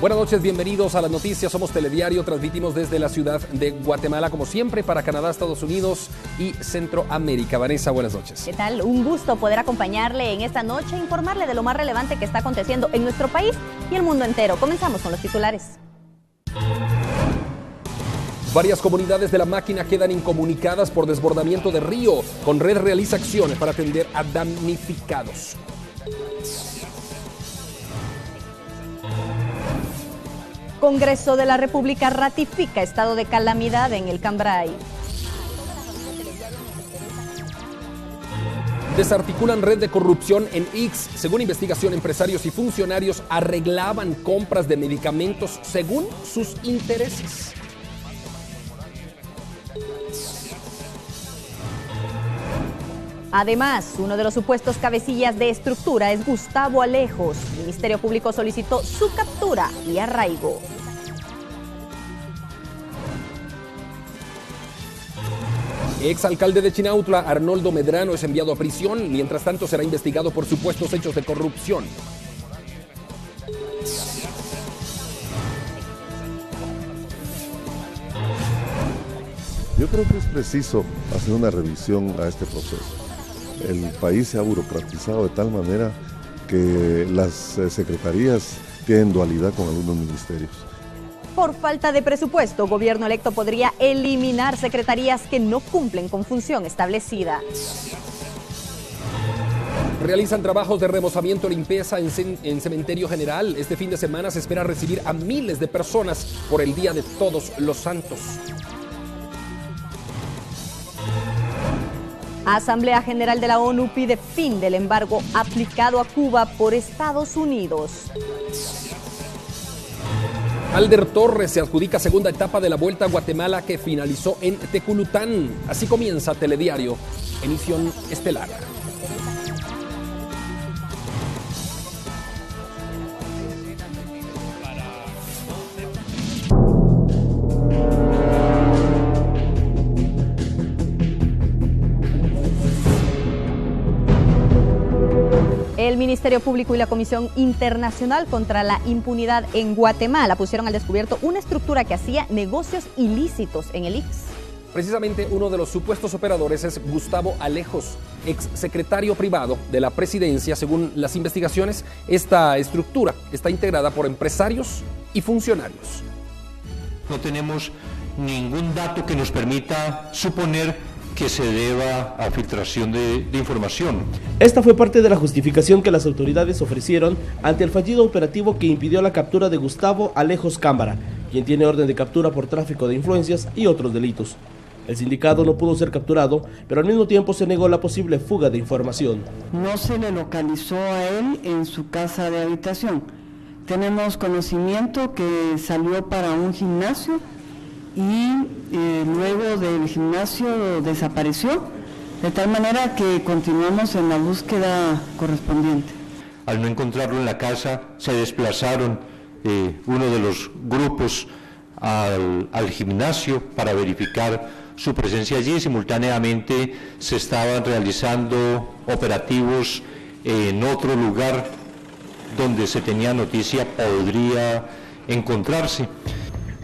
Buenas noches, bienvenidos a las noticias. Somos Telediario, transmitimos desde la ciudad de Guatemala, como siempre, para Canadá, Estados Unidos y Centroamérica. Vanessa, buenas noches. ¿Qué tal? Un gusto poder acompañarle en esta noche e informarle de lo más relevante que está aconteciendo en nuestro país y el mundo entero. Comenzamos con los titulares. Varias comunidades de La Máquina quedan incomunicadas por desbordamiento de río. Conred realiza acciones para atender a damnificados. Congreso de la República ratifica estado de calamidad en el Cambrai. Desarticulan red de corrupción en X. Según investigación, empresarios y funcionarios arreglaban compras de medicamentos según sus intereses. Además, uno de los supuestos cabecillas de estructura es Gustavo Alejos. El Ministerio Público solicitó su captura y arraigo. Exalcalde de Chinautla, Arnoldo Medrano, es enviado a prisión. Mientras tanto, será investigado por supuestos hechos de corrupción. Yo creo que es preciso hacer una revisión a este proceso. El país se ha burocratizado de tal manera que las secretarías tienen dualidad con algunos ministerios. Por falta de presupuesto, gobierno electo podría eliminar secretarías que no cumplen con función establecida. Realizan trabajos de remozamiento y limpieza en Cementerio General. Este fin de semana se espera recibir a miles de personas por el Día de Todos los Santos. Asamblea General de la ONU pide fin del embargo aplicado a Cuba por Estados Unidos. Alder Torres se adjudica segunda etapa de la Vuelta a Guatemala que finalizó en Teculután. Así comienza Telediario, emisión estelar. El Ministerio Público y la Comisión Internacional contra la Impunidad en Guatemala pusieron al descubierto una estructura que hacía negocios ilícitos en el IX. Precisamente uno de los supuestos operadores es Gustavo Alejos, exsecretario privado de la presidencia. Según las investigaciones, esta estructura está integrada por empresarios y funcionarios. No tenemos ningún dato que nos permita suponer que se deba a filtración de información. Esta fue parte de la justificación que las autoridades ofrecieron ante el fallido operativo que impidió la captura de Gustavo Alejos Cámara, quien tiene orden de captura por tráfico de influencias y otros delitos. El sindicado no pudo ser capturado, pero al mismo tiempo se negó la posible fuga de información. No se le localizó a él en su casa de habitación. Tenemos conocimiento que salió para un gimnasio y luego del gimnasio desapareció, de tal manera que continuamos en la búsqueda correspondiente. Al no encontrarlo en la casa, se desplazaron uno de los grupos al gimnasio para verificar su presencia allí. Simultáneamente se estaban realizando operativos en otro lugar donde se tenía noticia podría encontrarse.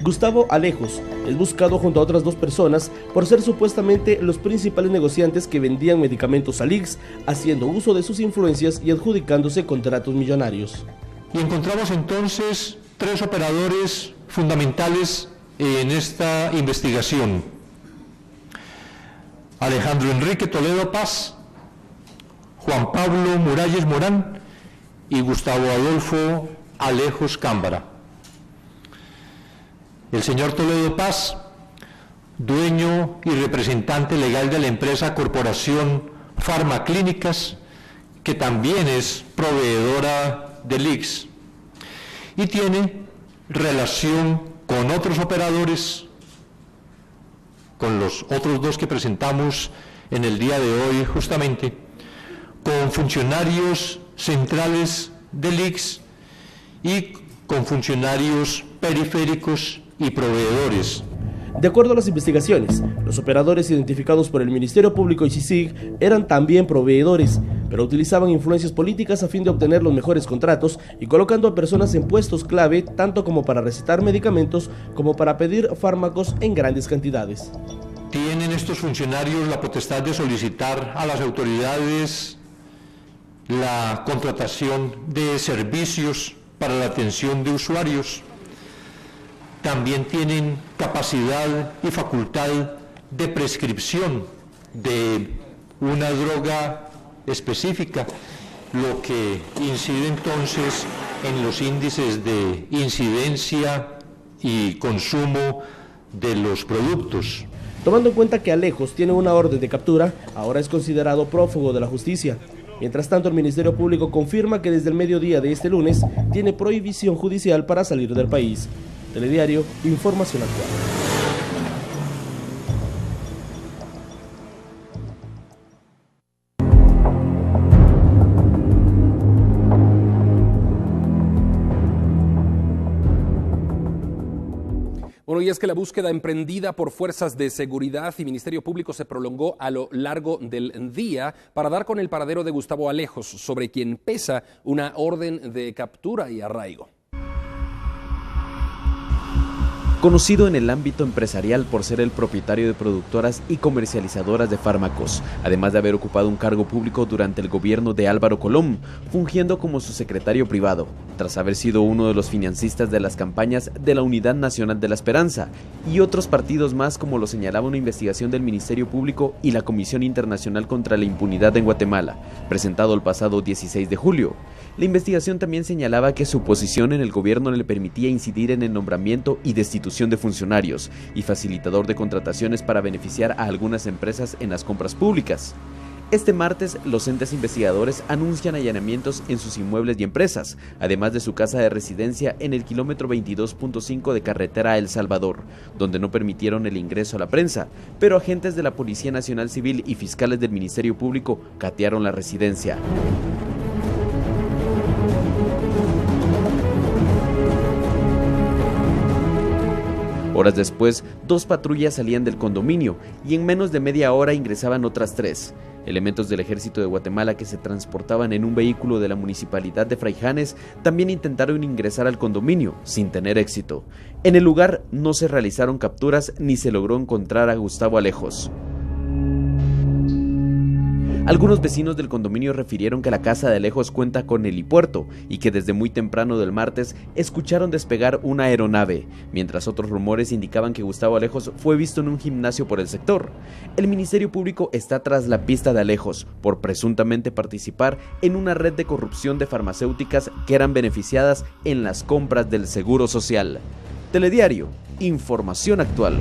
Gustavo Alejos es buscado junto a otras dos personas por ser supuestamente los principales negociantes que vendían medicamentos al IX, haciendo uso de sus influencias y adjudicándose contratos millonarios. Y encontramos entonces tres operadores fundamentales en esta investigación: Alejandro Enrique Toledo Paz, Juan Pablo Muralles Morán y Gustavo Adolfo Alejos Cámara. El señor Toledo Paz, dueño y representante legal de la empresa Corporación Farmaclínicas, que también es proveedora del IX, y tiene relación con otros operadores, con los otros dos que presentamos en el día de hoy justamente, con funcionarios centrales del IX y con funcionarios periféricos y proveedores. De acuerdo a las investigaciones, los operadores identificados por el Ministerio Público y CICIG eran también proveedores, pero utilizaban influencias políticas a fin de obtener los mejores contratos y colocando a personas en puestos clave tanto como para recetar medicamentos como para pedir fármacos en grandes cantidades. Tienen estos funcionarios la potestad de solicitar a las autoridades la contratación de servicios para la atención de usuarios. También tienen capacidad y facultad de prescripción de una droga específica, lo que incide entonces en los índices de incidencia y consumo de los productos. Tomando en cuenta que Alejos tiene una orden de captura, ahora es considerado prófugo de la justicia. Mientras tanto, el Ministerio Público confirma que desde el mediodía de este lunes tiene prohibición judicial para salir del país. Telediario, información actual. Bueno, y es que la búsqueda emprendida por fuerzas de seguridad y Ministerio Público se prolongó a lo largo del día para dar con el paradero de Gustavo Alejos, sobre quien pesa una orden de captura y arraigo. Conocido en el ámbito empresarial por ser el propietario de productoras y comercializadoras de fármacos, además de haber ocupado un cargo público durante el gobierno de Álvaro Colom, fungiendo como su secretario privado, tras haber sido uno de los financistas de las campañas de la Unidad Nacional de la Esperanza y otros partidos más, como lo señalaba una investigación del Ministerio Público y la Comisión Internacional contra la Impunidad en Guatemala, presentado el pasado 16 de julio. La investigación también señalaba que su posición en el gobierno le permitía incidir en el nombramiento y destitución de funcionarios y facilitador de contrataciones para beneficiar a algunas empresas en las compras públicas. Este martes, los entes investigadores anuncian allanamientos en sus inmuebles y empresas, además de su casa de residencia en el kilómetro 22.5 de carretera a El Salvador, donde no permitieron el ingreso a la prensa, pero agentes de la Policía Nacional Civil y fiscales del Ministerio Público catearon la residencia. Horas después, 2 patrullas salían del condominio y en menos de media hora ingresaban otras 3. Elementos del Ejército de Guatemala que se transportaban en un vehículo de la Municipalidad de Fraijanes también intentaron ingresar al condominio, sin tener éxito. En el lugar no se realizaron capturas ni se logró encontrar a Gustavo Alejos. Algunos vecinos del condominio refirieron que la casa de Alejos cuenta con helipuerto y que desde muy temprano del martes escucharon despegar una aeronave, mientras otros rumores indicaban que Gustavo Alejos fue visto en un gimnasio por el sector. El Ministerio Público está tras la pista de Alejos por presuntamente participar en una red de corrupción de farmacéuticas que eran beneficiadas en las compras del Seguro Social. Telediario, información actual.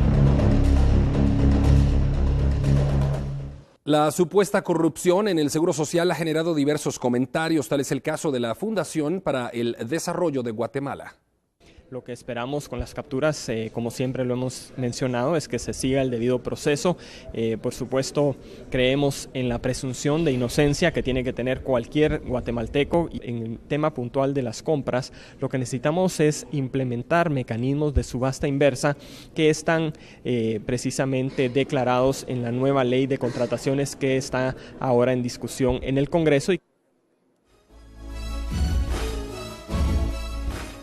La supuesta corrupción en el Seguro Social ha generado diversos comentarios, tal es el caso de la Fundación para el Desarrollo de Guatemala. Lo que esperamos con las capturas, como siempre lo hemos mencionado, es que se siga el debido proceso. Por supuesto, creemos en la presunción de inocencia que tiene que tener cualquier guatemalteco. En el tema puntual de las compras, lo que necesitamos es implementar mecanismos de subasta inversa que están precisamente declarados en la nueva ley de contrataciones que está ahora en discusión en el Congreso.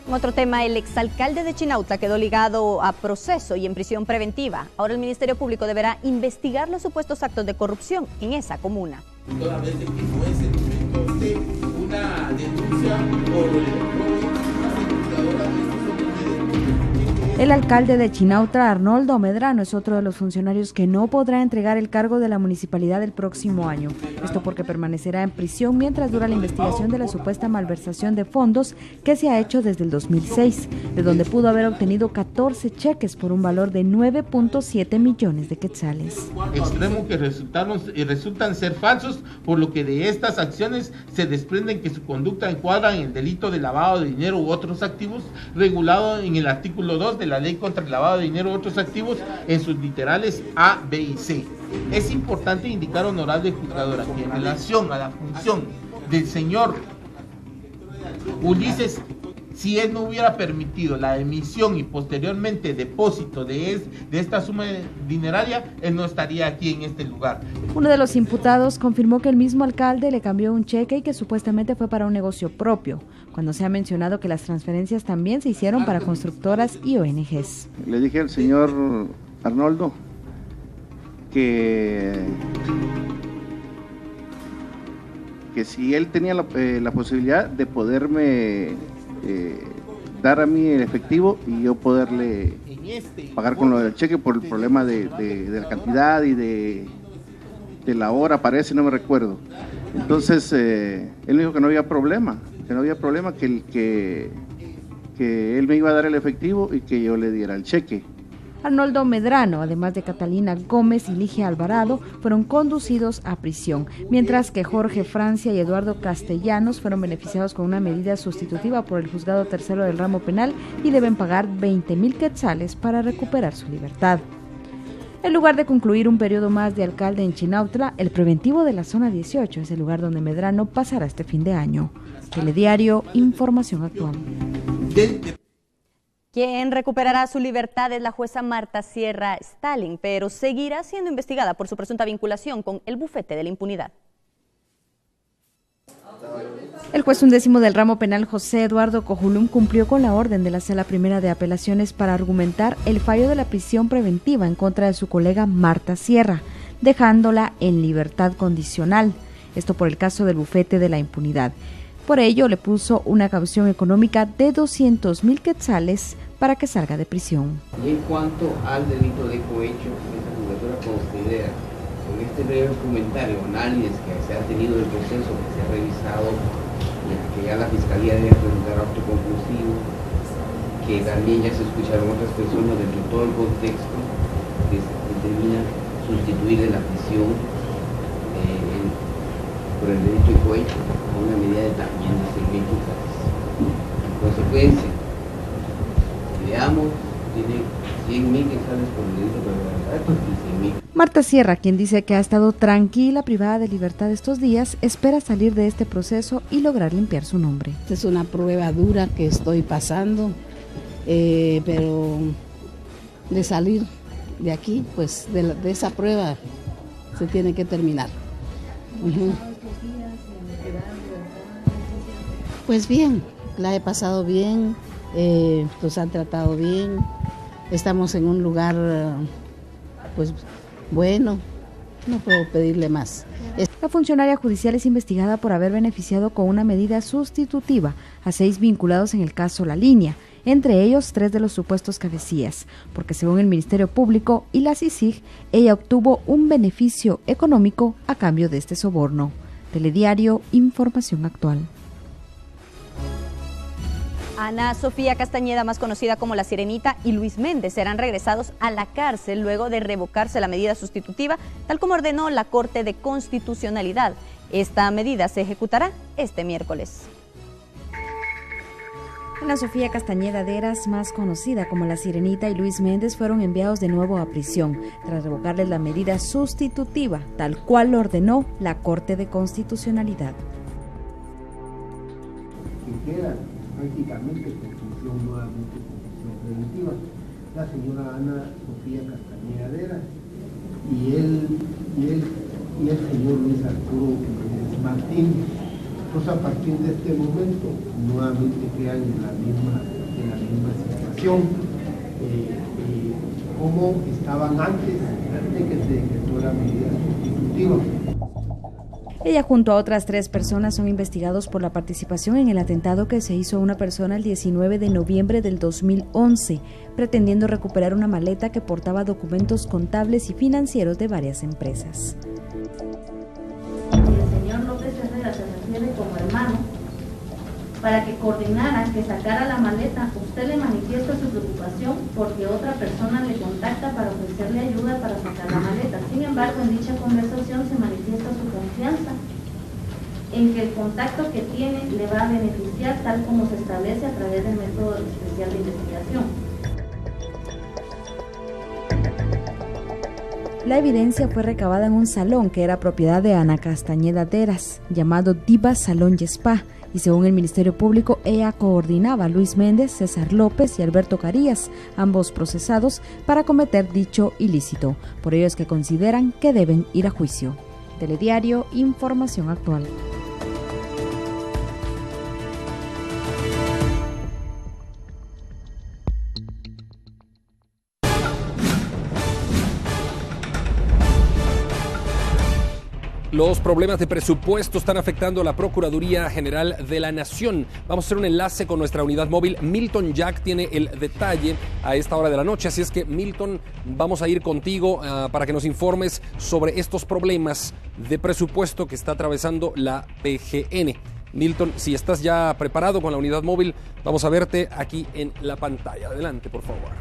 En otro tema, el exalcalde de Chinautla quedó ligado a proceso y en prisión preventiva. Ahora el Ministerio Público deberá investigar los supuestos actos de corrupción en esa comuna. Toda vez que no es el momento de una denuncia El alcalde de Chinautla, Arnoldo Medrano, es otro de los funcionarios que no podrá entregar el cargo de la municipalidad el próximo año. Esto porque permanecerá en prisión mientras dura la investigación de la supuesta malversación de fondos que se ha hecho desde el 2006, de donde pudo haber obtenido 14 cheques por un valor de 9.7 millones de quetzales. Extremo que resultan ser falsos, por lo que de estas acciones se desprenden que su conducta encuadra en el delito de lavado de dinero u otros activos regulado en el artículo 2 de la Ley contra el lavado de dinero u otros activos en sus literales A, B y C. Es importante indicar, honorable juzgadora, que en relación a la función del señor Ulises Si él no hubiera permitido la emisión y posteriormente depósito de esta suma dineraria, él no estaría aquí en este lugar. Uno de los imputados confirmó que el mismo alcalde le cambió un cheque y que supuestamente fue para un negocio propio, cuando se ha mencionado que las transferencias también se hicieron para constructoras y ONGs. Le dije al señor Arnoldo que si él tenía la posibilidad de poderme dar a mí el efectivo y yo poderle pagar con lo del cheque por el problema de la cantidad y de la hora, parece, no me recuerdo. Entonces él me dijo que no había problema, que él me iba a dar el efectivo y que yo le diera el cheque. Arnoldo Medrano, además de Catalina Gómez y Ligia Alvarado, fueron conducidos a prisión, mientras que Jorge Francia y Eduardo Castellanos fueron beneficiados con una medida sustitutiva por el Juzgado Tercero del Ramo Penal y deben pagar 20,000 quetzales para recuperar su libertad. En lugar de concluir un periodo más de alcalde en Chinautla, el preventivo de la zona 18 es el lugar donde Medrano pasará este fin de año. Telediario, información actual. Quien recuperará su libertad es la jueza Marta Sierra Stalin, pero seguirá siendo investigada por su presunta vinculación con el bufete de la impunidad. El juez 11º del ramo penal José Eduardo Cojulum cumplió con la orden de la Sala Primera de Apelaciones para argumentar el fallo de la prisión preventiva en contra de su colega Marta Sierra, dejándola en libertad condicional, esto por el caso del bufete de la impunidad. Por ello, le puso una caución económica de 200,000 quetzales para que salga de prisión. Y en cuanto al delito de cohecho, esta judicatura considera, con este breve comentario, análisis que se ha tenido del proceso, que se ha revisado, que ya la Fiscalía debe presentar acto conclusivo, que también ya se escucharon otras personas dentro de todo el contexto, que se determina sustituir la prisión por el delito de cohecho a una medida de también de 6,000 quetzales. En consecuencia, veamos, tiene 100,000 quetzales por el delito de prevaricato y 100,000. Marta Sierra, quien dice que ha estado tranquila, privada de libertad estos días, espera salir de este proceso y lograr limpiar su nombre. Es una prueba dura que estoy pasando, pero de salir de aquí, pues de esa prueba se tiene que terminar. Pues bien, la he pasado bien, nos han tratado bien, estamos en un lugar pues bueno, no puedo pedirle más. La funcionaria judicial es investigada por haber beneficiado con una medida sustitutiva a 6 vinculados en el caso La Línea, entre ellos 3 de los supuestos cabecillas, porque según el Ministerio Público y la CICIG, ella obtuvo un beneficio económico a cambio de este soborno. Telediario, información actual. Ana Sofía Castañeda, más conocida como La Sirenita, y Luis Méndez serán regresados a la cárcel luego de revocarse la medida sustitutiva, tal como ordenó la Corte de Constitucionalidad. Esta medida se ejecutará este miércoles. Ana Sofía Castañeda Deras, más conocida como La Sirenita, y Luis Méndez fueron enviados de nuevo a prisión, tras revocarles la medida sustitutiva, tal cual lo ordenó la Corte de Constitucionalidad. Prácticamente con prisión nuevamente con prisión preventiva, la señora Ana Sofía Castañeda Deras y el señor Luis Arturo Martín. Pues a partir de este momento nuevamente quedan en la misma situación como estaban antes de que se decretó la medida sustitutiva. Ella junto a otras 3 personas son investigados por la participación en el atentado que se hizo a una persona el 19 de noviembre del 2011, pretendiendo recuperar una maleta que portaba documentos contables y financieros de varias empresas. El señor López Herrera se refiere como hermano para que coordinara que sacara la maleta. Usted le manifiesta su preocupación porque otra persona le contacta para ofrecerle ayuda para sacar la maleta. Sin embargo, en dicha conversación se manifiesta su confianza en que el contacto que tiene le va a beneficiar tal como se establece a través del método especial de investigación. La evidencia fue recabada en un salón que era propiedad de Ana Castañeda Deras, llamado Diva Salón y Spa, y según el Ministerio Público, ella coordinaba a Luis Méndez, César López y Alberto Carías, ambos procesados, para cometer dicho ilícito. Por ello es que consideran que deben ir a juicio. Telediario, información actual. Los problemas de presupuesto están afectando a la Procuraduría General de la Nación. Vamos a hacer un enlace con nuestra unidad móvil. Milton Jack tiene el detalle a esta hora de la noche. Así es que, Milton, vamos a ir contigo para que nos informes sobre estos problemas de presupuesto que está atravesando la PGN. Milton, si estás ya preparado con la unidad móvil, vamos a verte aquí en la pantalla. Adelante, por favor.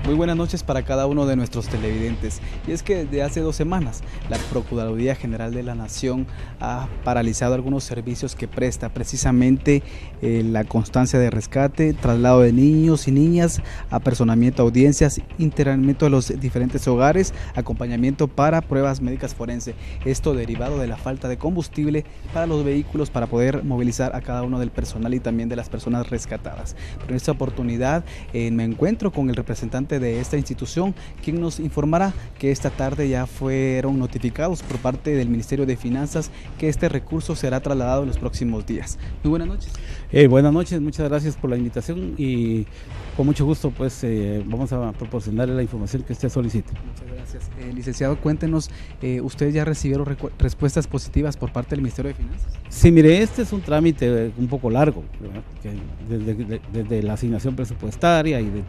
Muy buenas noches para cada uno de nuestros televidentes. Y es que desde hace 2 semanas la Procuraduría General de la Nación ha paralizado algunos servicios que presta, precisamente la constancia de rescate, traslado de niños y niñas, apersonamiento a audiencias, internamiento de los diferentes hogares, acompañamiento para pruebas médicas forenses. Esto derivado de la falta de combustible para los vehículos para poder movilizar a cada uno del personal y también de las personas rescatadas. Pero en esta oportunidad me encuentro con el representante de esta institución, quien nos informará que esta tarde ya fueron notificados por parte del Ministerio de Finanzas que este recurso será trasladado en los próximos días. Muy buenas noches. Buenas noches, muchas gracias por la invitación y con mucho gusto pues vamos a proporcionarle la información que usted solicite. Muchas gracias. Licenciado, cuéntenos, ¿ustedes ya recibieron respuestas positivas por parte del Ministerio de Finanzas? Sí, mire, este es un trámite un poco largo, desde la asignación presupuestaria y de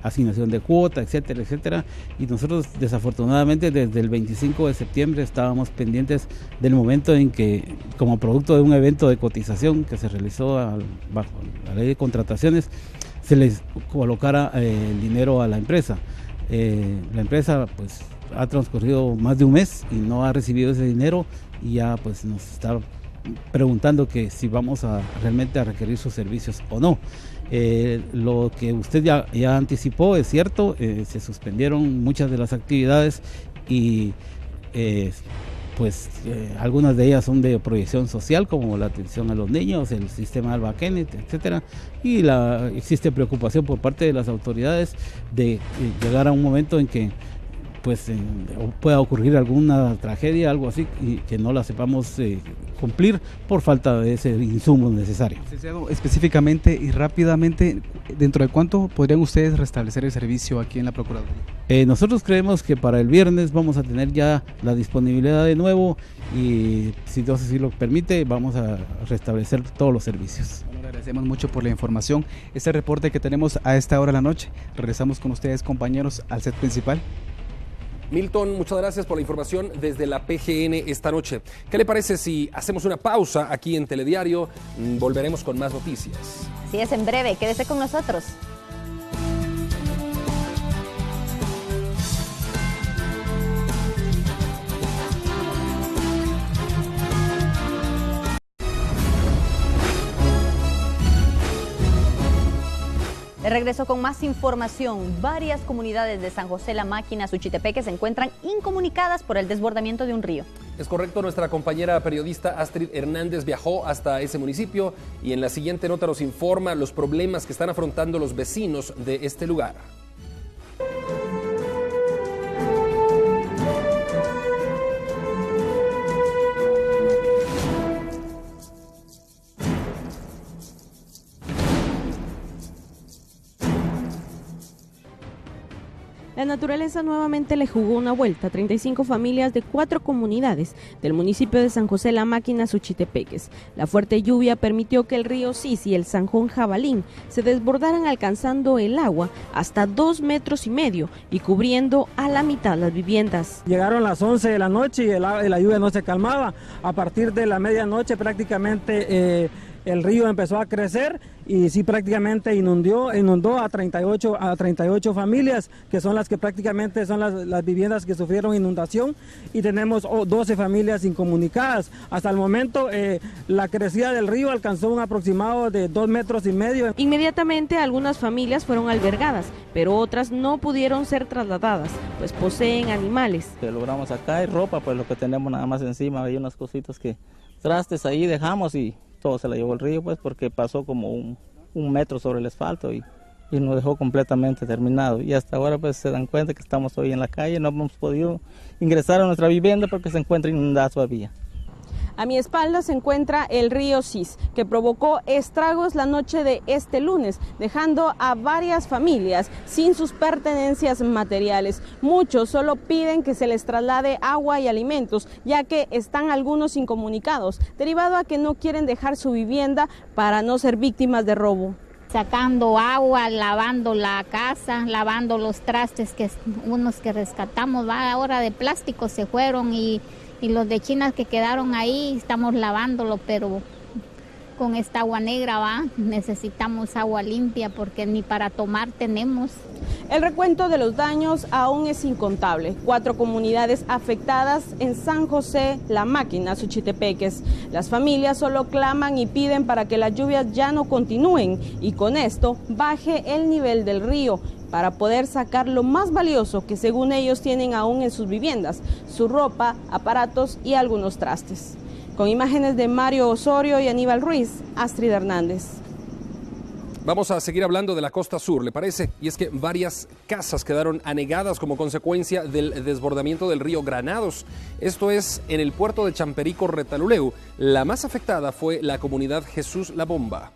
asignación de cuota, etcétera, etcétera, y nosotros desafortunadamente desde el 25 de septiembre estábamos pendientes del momento en que, como producto de un evento de cotización que se realizó bajo la ley de contrataciones, se les colocara el dinero a la empresa. La empresa pues ha transcurrido más de un mes y no ha recibido ese dinero y ya pues nos está preguntando que si vamos a realmente a requerir sus servicios o no. Lo que usted ya anticipó es cierto, se suspendieron muchas de las actividades y algunas de ellas son de proyección social, como la atención a los niños, el sistema Alba Kenneth, etcétera, y existe preocupación por parte de las autoridades de llegar a un momento en que pueda ocurrir alguna tragedia, algo así, y que no la sepamos cumplir por falta de ese insumo necesario. Licenciado, específicamente y rápidamente, ¿dentro de cuánto podrían ustedes restablecer el servicio aquí en la Procuraduría? Nosotros creemos que para el viernes vamos a tener ya la disponibilidad de nuevo y si Dios así lo permite, vamos a restablecer todos los servicios. Bueno, le agradecemos mucho por la información. Este reporte que tenemos a esta hora de la noche. Regresamos con ustedes, compañeros, al set principal. Milton, muchas gracias por la información desde la PGN esta noche. ¿Qué le parece si hacemos una pausa aquí en Telediario? Volveremos con más noticias. Así es, en breve. Quédese con nosotros. De regreso con más información. Varias comunidades de San José La Máquina, Suchitepeque, se encuentran incomunicadas por el desbordamiento de un río. Es correcto, nuestra compañera periodista Astrid Hernández viajó hasta ese municipio y en la siguiente nota nos informa los problemas que están afrontando los vecinos de este lugar. La naturaleza nuevamente le jugó una vuelta a 35 familias de 4 comunidades del municipio de San José La Máquina, Suchitepeques. La fuerte lluvia permitió que el río Sisi y el Zanjón Jabalín se desbordaran, alcanzando el agua hasta 2,5 metros y cubriendo a la mitad las viviendas. Llegaron las 11 de la noche y la lluvia no se calmaba. A partir de la medianoche prácticamente el río empezó a crecer y sí prácticamente inundó a 38 familias, que son las que prácticamente son las viviendas que sufrieron inundación, y tenemos 12 familias incomunicadas. Hasta el momento la crecida del río alcanzó un aproximado de 2,5 metros. Inmediatamente algunas familias fueron albergadas, pero otras no pudieron ser trasladadas, pues poseen animales. Que logramos acá hay ropa, pues lo que tenemos nada más encima, hay unas cositas que trastes ahí dejamos y todo se la llevó el río, pues porque pasó como un metro sobre el asfalto y nos dejó completamente terminado. Y hasta ahora pues se dan cuenta que estamos hoy en la calle, no hemos podido ingresar a nuestra vivienda porque se encuentra inundada todavía. A mi espalda se encuentra el río Sis, que provocó estragos la noche de este lunes, dejando a varias familias sin sus pertenencias materiales. Muchos solo piden que se les traslade agua y alimentos, ya que están algunos incomunicados, derivado a que no quieren dejar su vivienda para no ser víctimas de robo. Sacando agua, lavando la casa, lavando los trastes, que unos que rescatamos, ahora de plástico se fueron y los de chinas que quedaron ahí estamos lavándolo, pero con esta agua negra necesitamos agua limpia porque ni para tomar tenemos. El recuento de los daños aún es incontable. 4 comunidades afectadas en San José, La Máquina, Suchitepeques. Las familias solo claman y piden para que las lluvias ya no continúen y con esto baje el nivel del río, para poder sacar lo más valioso que según ellos tienen aún en sus viviendas, su ropa, aparatos y algunos trastes. Con imágenes de Mario Osorio y Aníbal Ruiz, Astrid Hernández. Vamos a seguir hablando de la costa sur, ¿le parece? Y es que varias casas quedaron anegadas como consecuencia del desbordamiento del río Granados. Esto es en el puerto de Champerico, Retaluleu. La más afectada fue la comunidad Jesús La Bomba.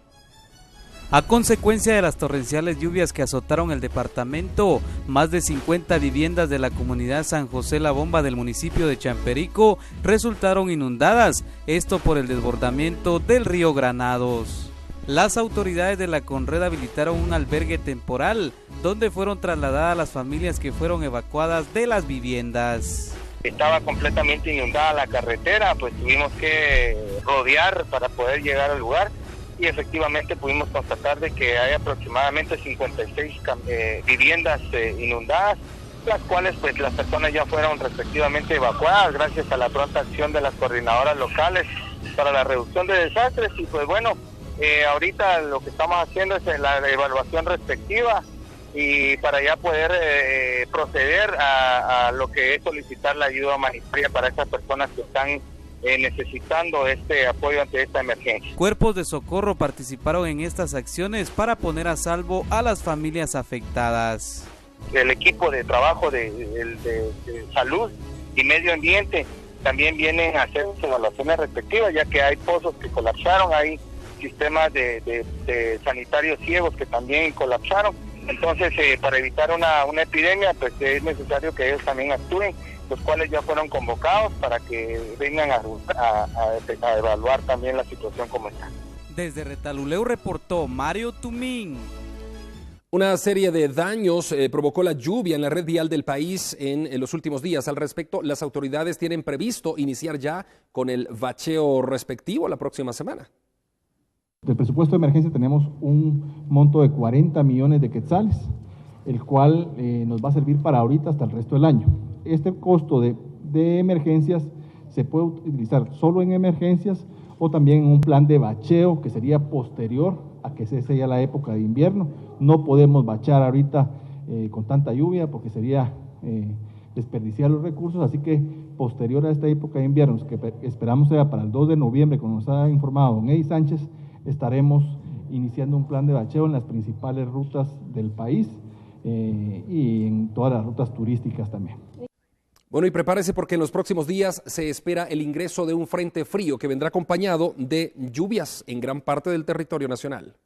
A consecuencia de las torrenciales lluvias que azotaron el departamento, más de 50 viviendas de la comunidad San José La Bomba del municipio de Champerico resultaron inundadas, esto por el desbordamiento del río Granados. Las autoridades de la Conred habilitaron un albergue temporal, donde fueron trasladadas las familias que fueron evacuadas de las viviendas. Estaba completamente inundada la carretera, pues tuvimos que rodear para poder llegar al lugar. Y efectivamente pudimos constatar de que hay aproximadamente 56 viviendas inundadas, las cuales pues las personas ya fueron respectivamente evacuadas gracias a la pronta acción de las coordinadoras locales para la reducción de desastres. Y pues bueno, ahorita lo que estamos haciendo es la evaluación respectiva y para ya poder proceder a lo que es solicitar la ayuda humanitaria para esas personas que están necesitando este apoyo ante esta emergencia. Cuerpos de socorro participaron en estas acciones para poner a salvo a las familias afectadas. El equipo de trabajo de salud y medio ambiente también vienen a hacer sus evaluaciones respectivas, ya que hay pozos que colapsaron, hay sistemas de sanitarios ciegos que también colapsaron. Entonces, para evitar una epidemia, pues es necesario que ellos también actúen, los cuales ya fueron convocados para que vengan a evaluar también la situación como está. Desde Retaluleu reportó Mario Tumín. Una serie de daños provocó la lluvia en la red vial del país en los últimos días. Al respecto, las autoridades tienen previsto iniciar ya con el bacheo respectivo la próxima semana. Del presupuesto de emergencia tenemos un monto de 40 millones de quetzales, el cual nos va a servir para ahorita hasta el resto del año. Este costo de emergencias se puede utilizar solo en emergencias o también en un plan de bacheo que sería posterior a que sea ya la época de invierno. No podemos bachear ahorita con tanta lluvia porque sería desperdiciar los recursos, así que posterior a esta época de invierno, que esperamos sea para el 2 de noviembre, como nos ha informado don Eddie Sánchez, estaremos iniciando un plan de bacheo en las principales rutas del país y en todas las rutas turísticas también. Bueno, y prepárese porque en los próximos días se espera el ingreso de un frente frío que vendrá acompañado de lluvias en gran parte del territorio nacional.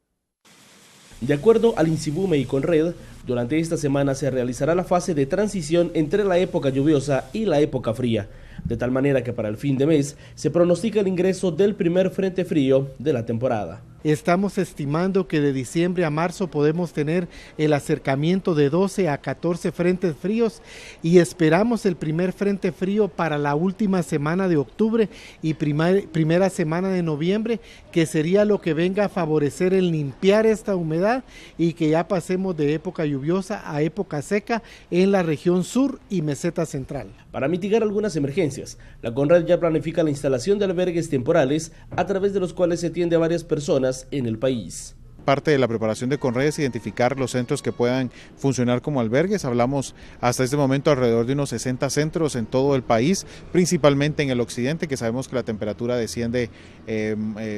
De acuerdo al INSIBUME y Conred, durante esta semana se realizará la fase de transición entre la época lluviosa y la época fría, de tal manera que para el fin de mes se pronostica el ingreso del primer frente frío de la temporada. Estamos estimando que de diciembre a marzo podemos tener el acercamiento de 12 a 14 frentes fríos y esperamos el primer frente frío para la última semana de octubre y primera semana de noviembre, que sería lo que venga a favorecer el limpiar esta humedad y que ya pasemos de época lluviosa a época seca en la región sur y meseta central. Para mitigar algunas emergencias, la Conred ya planifica la instalación de albergues temporales a través de los cuales se atiende a varias personas en el país. parte de la preparación de Conredes, identificar los centros que puedan funcionar como albergues. Hablamos hasta este momento alrededor de unos 60 centros en todo el país, principalmente en el occidente, que sabemos que la temperatura desciende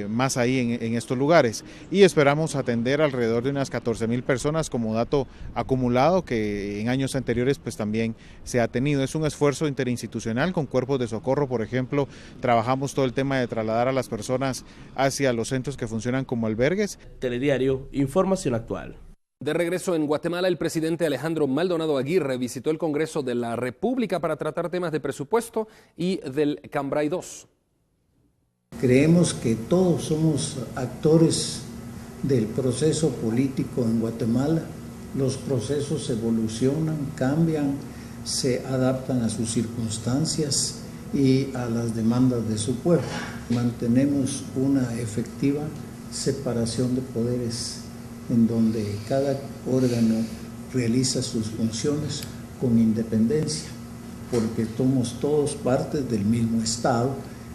más ahí en estos lugares. Y esperamos atender alrededor de unas 14.000 personas como dato acumulado, que en años anteriores pues también se ha tenido. Es un esfuerzo interinstitucional con cuerpos de socorro, por ejemplo. Trabajamos todo el tema de trasladar a las personas hacia los centros que funcionan como albergues. Telediario, información actual. De regreso en Guatemala, el presidente Alejandro Maldonado Aguirre visitó el Congreso de la República para tratar temas de presupuesto y del Cambrai 2. Creemos que todos somos actores del proceso político en Guatemala. Los procesos evolucionan, cambian, se adaptan a sus circunstancias y a las demandas de su pueblo. Mantenemos una efectiva separación de poderes en donde cada órgano realiza sus funciones con independencia, porque somos todos partes del mismo Estado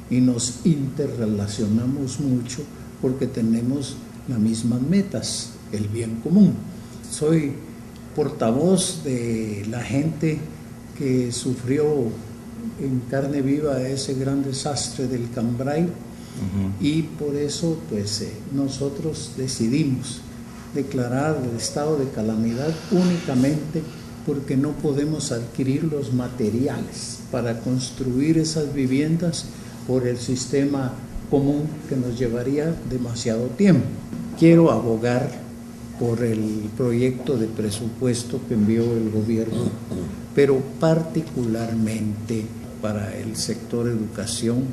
y nos interrelacionamos mucho porque tenemos las mismas metas, el bien común. Soy portavoz de la gente que sufrió en carne viva ese gran desastre del Cambrai. Y por eso pues nosotros decidimos declarar el estado de calamidad únicamente porque no podemos adquirir los materiales para construir esas viviendas por el sistema común, que nos llevaría demasiado tiempo. Quiero abogar por el proyecto de presupuesto que envió el gobierno, pero particularmente para el sector educación,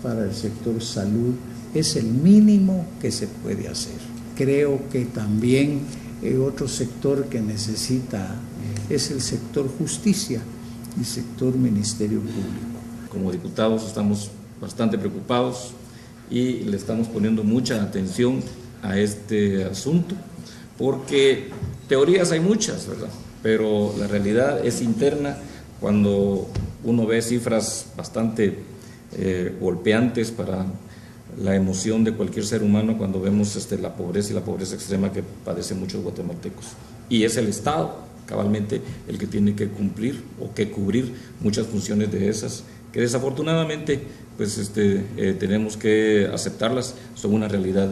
para el sector salud, es el mínimo que se puede hacer. Creo que también otro sector que necesita es el sector justicia y el sector Ministerio Público. Como diputados estamos bastante preocupados y le estamos poniendo mucha atención a este asunto, porque teorías hay muchas, ¿verdad? Pero la realidad es interna cuando uno ve cifras bastante golpeantes para la emoción de cualquier ser humano cuando vemos la pobreza y la pobreza extrema que padecen muchos guatemaltecos. Y es el Estado, cabalmente, el que tiene que cumplir o que cubrir muchas funciones de esas, que desafortunadamente pues tenemos que aceptarlas, son una realidad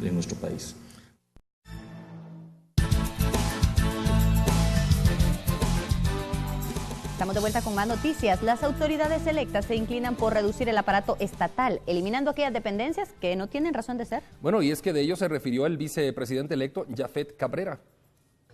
de nuestro país. Estamos de vuelta con más noticias. Las autoridades electas se inclinan por reducir el aparato estatal, eliminando aquellas dependencias que no tienen razón de ser. Bueno, y es que de ello se refirió el vicepresidente electo, Jafet Cabrera.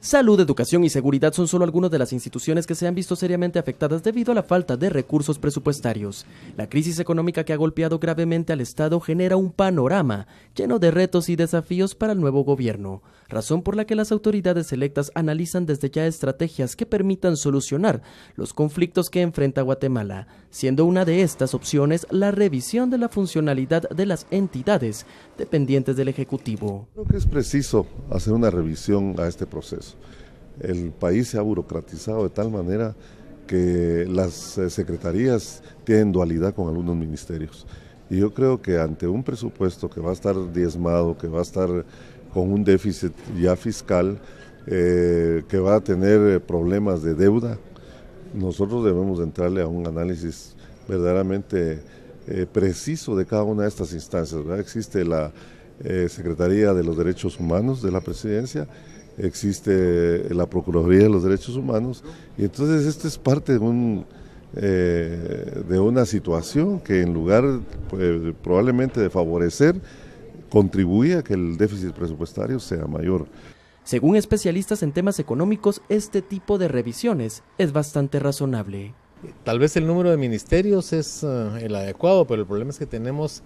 Salud, educación y seguridad son solo algunas de las instituciones que se han visto seriamente afectadas debido a la falta de recursos presupuestarios. La crisis económica que ha golpeado gravemente al Estado genera un panorama lleno de retos y desafíos para el nuevo gobierno, razón por la que las autoridades electas analizan desde ya estrategias que permitan solucionar los conflictos que enfrenta Guatemala, siendo una de estas opciones la revisión de la funcionalidad de las entidades dependientes del Ejecutivo. Creo que es preciso hacer una revisión a este proceso. El país se ha burocratizado de tal manera que las secretarías tienen dualidad con algunos ministerios. Y yo creo que ante un presupuesto que va a estar diezmado, que va a estar con un déficit ya fiscal, que va a tener problemas de deuda, nosotros debemos entrarle a un análisis verdaderamente preciso de cada una de estas instancias, ¿verdad? Existe la Secretaría de los Derechos Humanos de la Presidencia, existe la Procuraduría de los Derechos Humanos, y entonces esto es parte de una situación que en lugar probablemente de favorecer, contribuye a que el déficit presupuestario sea mayor. Según especialistas en temas económicos, este tipo de revisiones es bastante razonable. Tal vez el número de ministerios es el adecuado, pero el problema es que tenemos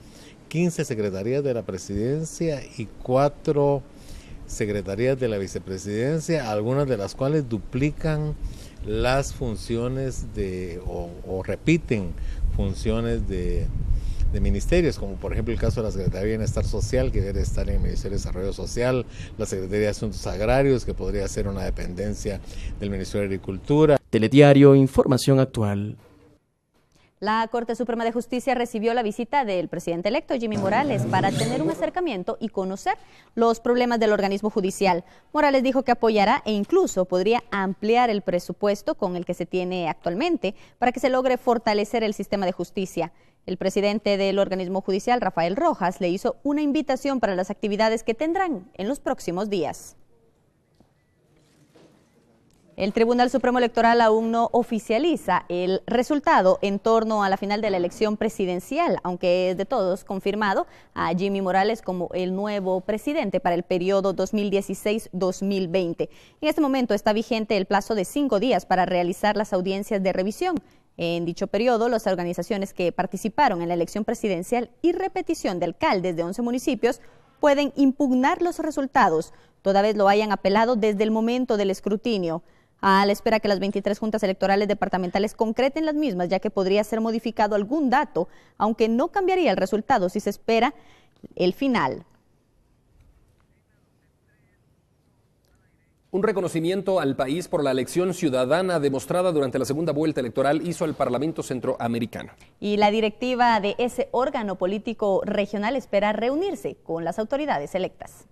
15 secretarías de la presidencia y 4 secretarías de la vicepresidencia, algunas de las cuales duplican las funciones o repiten funciones de ministerios, como por ejemplo el caso de la Secretaría de Bienestar Social, que debe estar en el Ministerio de Desarrollo Social, la Secretaría de Asuntos Agrarios, que podría ser una dependencia del Ministerio de Agricultura. Telediario, información actual. La Corte Suprema de Justicia recibió la visita del presidente electo Jimmy Morales para tener un acercamiento y conocer los problemas del organismo judicial. Morales dijo que apoyará e incluso podría ampliar el presupuesto con el que se tiene actualmente para que se logre fortalecer el sistema de justicia. El presidente del organismo judicial, Rafael Rojas, le hizo una invitación para las actividades que tendrán en los próximos días. El Tribunal Supremo Electoral aún no oficializa el resultado en torno a la final de la elección presidencial, aunque es de todos confirmado a Jimmy Morales como el nuevo presidente para el periodo 2016-2020. En este momento está vigente el plazo de 5 días para realizar las audiencias de revisión. En dicho periodo, las organizaciones que participaron en la elección presidencial y repetición de alcaldes de 11 municipios pueden impugnar los resultados, toda vez lo hayan apelado desde el momento del escrutinio, a la espera que las 23 juntas electorales departamentales concreten las mismas, ya que podría ser modificado algún dato, aunque no cambiaría el resultado si se espera el final. Un reconocimiento al país por la elección ciudadana demostrada durante la segunda vuelta electoral hizo el Parlamento Centroamericano. Y la directiva de ese órgano político regional espera reunirse con las autoridades electas.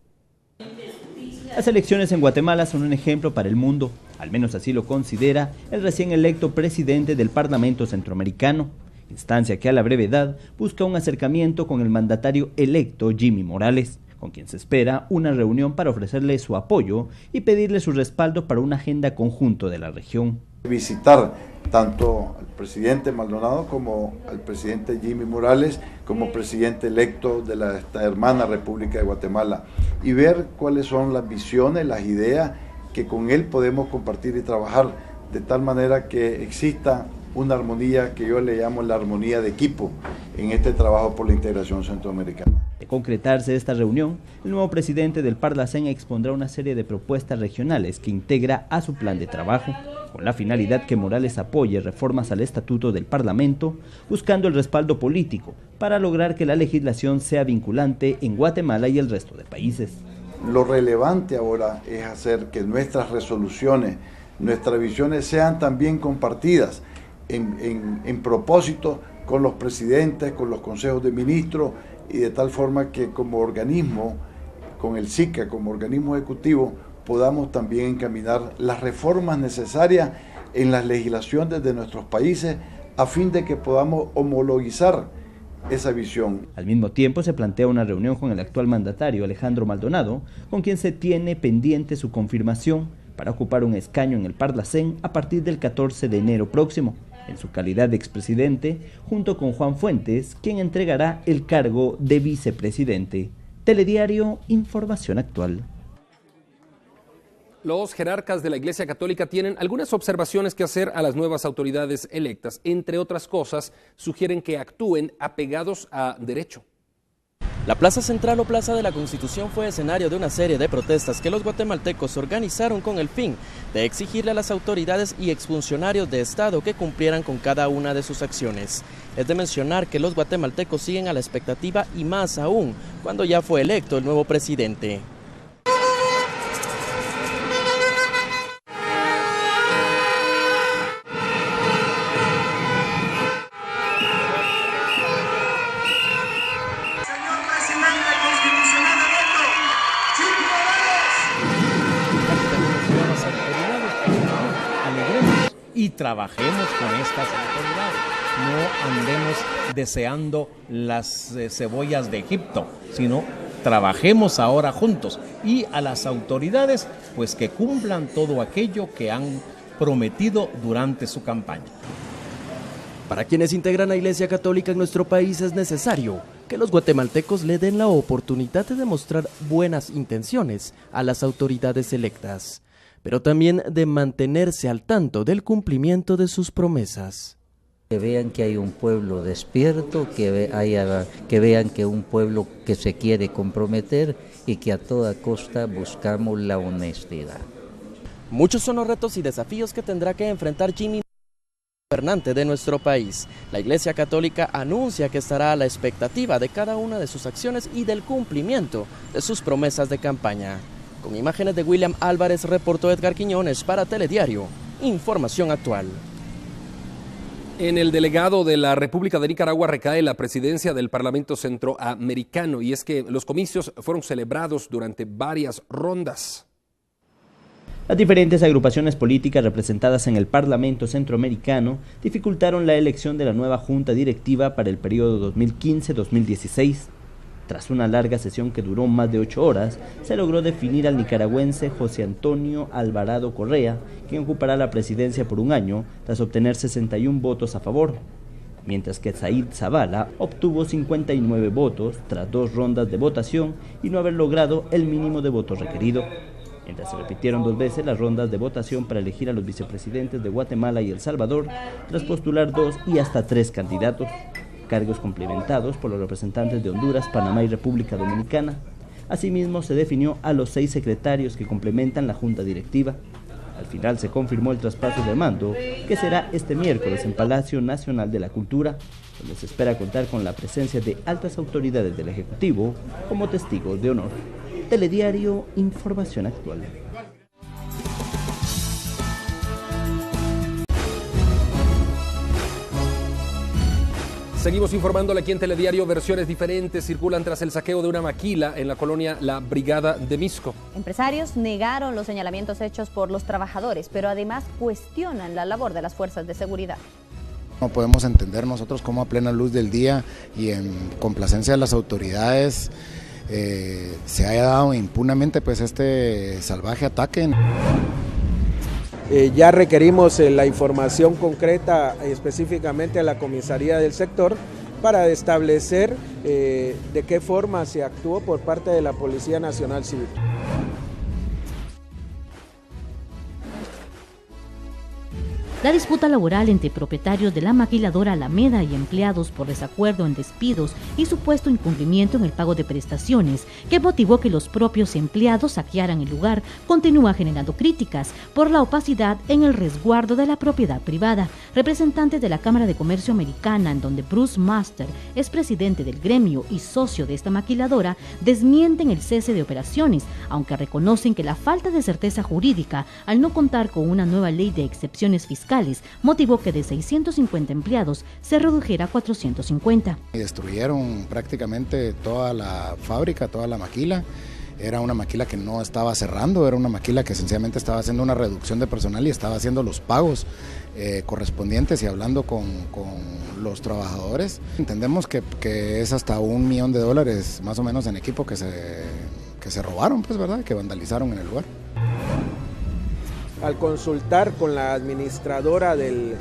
Las elecciones en Guatemala son un ejemplo para el mundo, al menos así lo considera el recién electo presidente del Parlamento Centroamericano, instancia que a la brevedad busca un acercamiento con el mandatario electo Jimmy Morales, con quien se espera una reunión para ofrecerle su apoyo y pedirle su respaldo para una agenda conjunto de la región. Visitar tanto al presidente Maldonado como al presidente Jimmy Morales como presidente electo de esta hermana República de Guatemala y ver cuáles son las visiones, las ideas que con él podemos compartir y trabajar de tal manera que exista una armonía que yo le llamo la armonía de equipo en este trabajo por la integración centroamericana. De concretarse esta reunión, el nuevo presidente del Parlacén expondrá una serie de propuestas regionales que integra a su plan de trabajo, con la finalidad que Morales apoye reformas al Estatuto del Parlamento, buscando el respaldo político para lograr que la legislación sea vinculante en Guatemala y el resto de países. Lo relevante ahora es hacer que nuestras resoluciones, nuestras visiones sean también compartidas en propósito con los presidentes, con los consejos de ministros y de tal forma que como organismo, con el SICA, como organismo ejecutivo, podamos también encaminar las reformas necesarias en las legislaciones de nuestros países a fin de que podamos homologizar esa visión. Al mismo tiempo se plantea una reunión con el actual mandatario Alejandro Maldonado, con quien se tiene pendiente su confirmación para ocupar un escaño en el Parlacén a partir del 14 de enero próximo, en su calidad de expresidente, junto con Juan Fuentes, quien entregará el cargo de vicepresidente. Telediario, Información Actual. Los jerarcas de la Iglesia Católica tienen algunas observaciones que hacer a las nuevas autoridades electas. Entre otras cosas, sugieren que actúen apegados a derecho. La Plaza Central o Plaza de la Constitución fue escenario de una serie de protestas que los guatemaltecos organizaron con el fin de exigirle a las autoridades y exfuncionarios de Estado que cumplieran con cada una de sus acciones. Es de mencionar que los guatemaltecos siguen a la expectativa y más aún cuando ya fue electo el nuevo presidente. Y trabajemos con estas autoridades, no andemos deseando las cebollas de Egipto, sino trabajemos ahora juntos y a las autoridades pues que cumplan todo aquello que han prometido durante su campaña. Para quienes integran la Iglesia Católica en nuestro país es necesario que los guatemaltecos le den la oportunidad de demostrar buenas intenciones a las autoridades electas, pero también de mantenerse al tanto del cumplimiento de sus promesas. Que vean que hay un pueblo despierto, que vean que un pueblo que se quiere comprometer y que a toda costa buscamos la honestidad. Muchos son los retos y desafíos que tendrá que enfrentar Jimmy, gobernante de nuestro país. La Iglesia Católica anuncia que estará a la expectativa de cada una de sus acciones y del cumplimiento de sus promesas de campaña. Con imágenes de William Álvarez, reportó Edgar Quiñones para Telediario, Información Actual. En el delegado de la República de Nicaragua recae la presidencia del Parlamento Centroamericano, y es que los comicios fueron celebrados durante varias rondas. Las diferentes agrupaciones políticas representadas en el Parlamento Centroamericano dificultaron la elección de la nueva junta directiva para el periodo 2015-2016. Tras una larga sesión que duró más de 8 horas, se logró definir al nicaragüense José Antonio Alvarado Correa, quien ocupará la presidencia por un año, tras obtener 61 votos a favor, mientras que Said Zavala obtuvo 59 votos tras 2 rondas de votación y no haber logrado el mínimo de votos requerido. Mientras se repitieron 2 veces las rondas de votación para elegir a los vicepresidentes de Guatemala y El Salvador, tras postular 2 y hasta 3 candidatos, cargos complementados por los representantes de Honduras, Panamá y República Dominicana. Asimismo, se definió a los 6 secretarios que complementan la junta directiva. Al final se confirmó el traspaso de mando, que será este miércoles en Palacio Nacional de la Cultura, donde se espera contar con la presencia de altas autoridades del Ejecutivo como testigos de honor. Telediario, información actual. Seguimos informándole aquí en Telediario. Versiones diferentes circulan tras el saqueo de una maquila en la colonia La Brigada de Misco. Empresarios negaron los señalamientos hechos por los trabajadores, pero además cuestionan la labor de las fuerzas de seguridad. No podemos entender nosotros cómo a plena luz del día y en complacencia de las autoridades se haya dado impunemente pues este salvaje ataque. Ya requerimos la información concreta específicamente a la comisaría del sector para establecer de qué forma se actuó por parte de la Policía Nacional Civil. La disputa laboral entre propietarios de la maquiladora Alameda y empleados por desacuerdo en despidos y supuesto incumplimiento en el pago de prestaciones, que motivó que los propios empleados saquearan el lugar, continúa generando críticas por la opacidad en el resguardo de la propiedad privada. Representantes de la Cámara de Comercio Americana, en donde Bruce Master es presidente del gremio y socio de esta maquiladora, desmienten el cese de operaciones, aunque reconocen que la falta de certeza jurídica, al no contar con una nueva ley de excepciones fiscales, motivó que de 650 empleados se redujera a 450. Destruyeron prácticamente toda la fábrica, toda la maquila. Era una maquila que no estaba cerrando, era una maquila que sencillamente estaba haciendo una reducción de personal y estaba haciendo los pagos correspondientes y hablando con los trabajadores. Entendemos que es hasta $1 millón más o menos en equipo que se robaron, pues, ¿verdad? Que vandalizaron en el lugar. Al consultar con la administradora de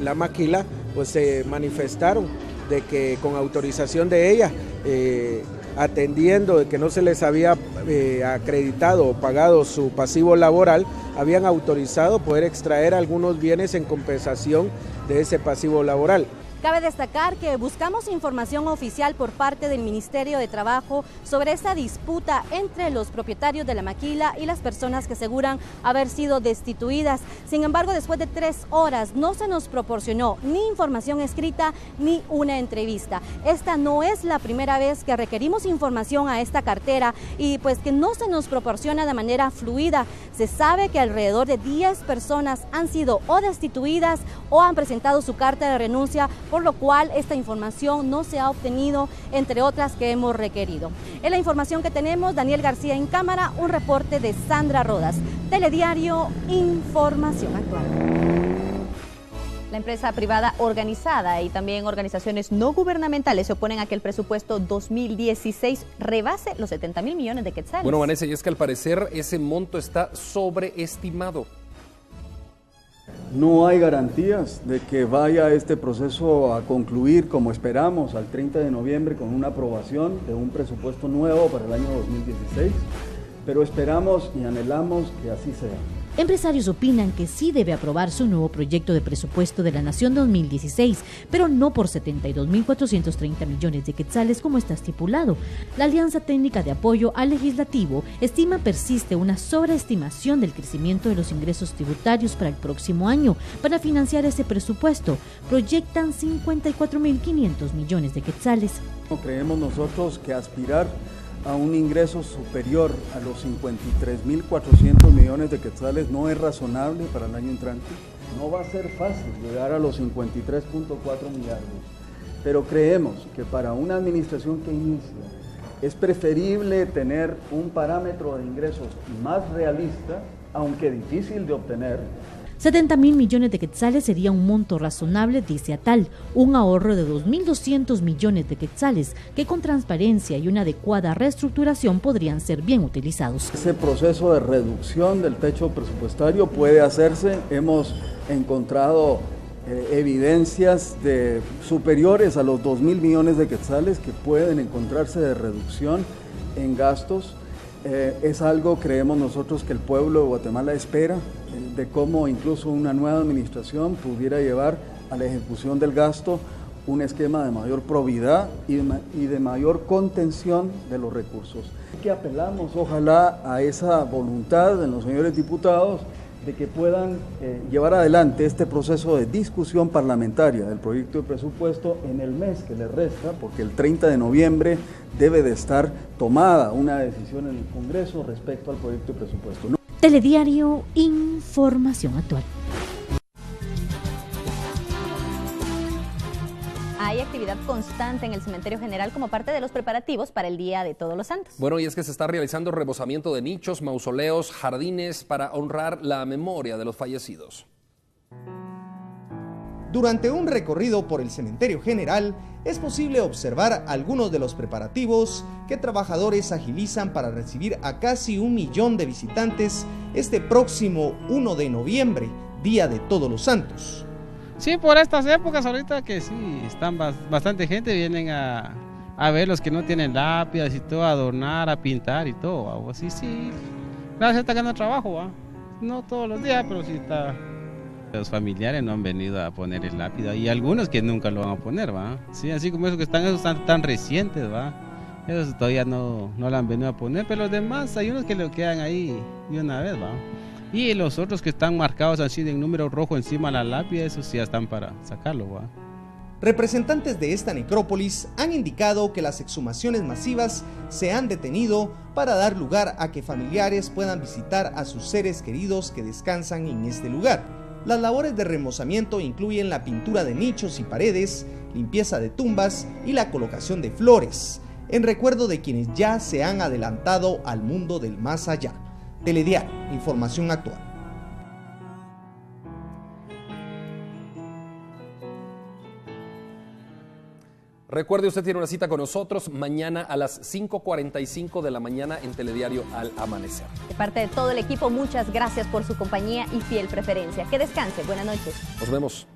la maquila, pues se manifestaron de que con autorización de ella, atendiendo de que no se les había acreditado o pagado su pasivo laboral, habían autorizado poder extraer algunos bienes en compensación de ese pasivo laboral. Cabe destacar que buscamos información oficial por parte del Ministerio de Trabajo sobre esta disputa entre los propietarios de la maquila y las personas que aseguran haber sido destituidas. Sin embargo, después de 3 horas no se nos proporcionó ni información escrita ni una entrevista. Esta no es la primera vez que requerimos información a esta cartera y pues que no se nos proporciona de manera fluida. Se sabe que alrededor de 10 personas han sido o destituidas o han presentado su carta de renuncia, por lo cual esta información no se ha obtenido, entre otras que hemos requerido. En la información que tenemos, Daniel García en cámara, un reporte de Sandra Rodas. Telediario, información actual. La empresa privada organizada y también organizaciones no gubernamentales se oponen a que el presupuesto 2016 rebase los 70.000 millones de quetzales. Bueno, Vanessa, y es que al parecer ese monto está sobreestimado. No hay garantías de que vaya este proceso a concluir como esperamos al 30 de noviembre con una aprobación de un presupuesto nuevo para el año 2016, pero esperamos y anhelamos que así sea. Empresarios opinan que sí debe aprobarse un nuevo proyecto de presupuesto de la Nación 2016, pero no por 72.430 millones de quetzales como está estipulado. La Alianza Técnica de Apoyo al Legislativo estima persiste una sobreestimación del crecimiento de los ingresos tributarios para el próximo año. Para financiar ese presupuesto, proyectan 54.500 millones de quetzales. Creemos nosotros que aspirar a un ingreso superior a los 53.400 millones de quetzales no es razonable para el año entrante. No va a ser fácil llegar a los 53.4 millardos, pero creemos que para una administración que inicia es preferible tener un parámetro de ingresos más realista, aunque difícil de obtener. 70.000 millones de quetzales sería un monto razonable, dice Atal, un ahorro de 2.200 millones de quetzales que con transparencia y una adecuada reestructuración podrían ser bien utilizados. Ese proceso de reducción del techo presupuestario puede hacerse. Hemos encontrado evidencias superiores a los 2.000 millones de quetzales que pueden encontrarse de reducción en gastos. Es algo, creemos nosotros, que el pueblo de Guatemala espera, de cómo incluso una nueva administración pudiera llevar a la ejecución del gasto un esquema de mayor probidad y de mayor contención de los recursos. Que apelamos, ojalá, a esa voluntad de los señores diputados de que puedan llevar adelante este proceso de discusión parlamentaria del proyecto de presupuesto en el mes que les resta, porque el 30 de noviembre debe de estar tomada una decisión en el Congreso respecto al proyecto de presupuesto. Telediario, información actual. Hay actividad constante en el Cementerio General como parte de los preparativos para el Día de Todos los Santos. Bueno, y es que se está realizando rebozamiento de nichos, mausoleos, jardines para honrar la memoria de los fallecidos. Durante un recorrido por el Cementerio General es posible observar algunos de los preparativos que trabajadores agilizan para recibir a casi 1 millón de visitantes este próximo 1 de noviembre, Día de Todos los Santos. Sí, por estas épocas ahorita que sí, están bastante gente, vienen a ver los que no tienen lápidas y todo, a adornar, a pintar y todo, así sí. Claro, se está ganando trabajo, ¿va? No todos los días, pero sí está. Los familiares no han venido a poner el lápida y algunos que nunca lo van a poner, ¿va? Sí, así como esos que esos tan recientes, ¿va? Esos todavía no lo han venido a poner, pero los demás hay unos que lo quedan ahí de una vez, ¿va? Y los otros que están marcados así de número rojo encima de la lápida, esos ya están para sacarlo, ¿va? Representantes de esta necrópolis han indicado que las exhumaciones masivas se han detenido para dar lugar a que familiares puedan visitar a sus seres queridos que descansan en este lugar. Las labores de remozamiento incluyen la pintura de nichos y paredes, limpieza de tumbas y la colocación de flores, en recuerdo de quienes ya se han adelantado al mundo del más allá. Telediario, información actual. Recuerde, usted tiene una cita con nosotros mañana a las 5:45 de la mañana en Telediario Al Amanecer. De parte de todo el equipo, muchas gracias por su compañía y fiel preferencia. Que descanse. Buenas noches. Nos vemos.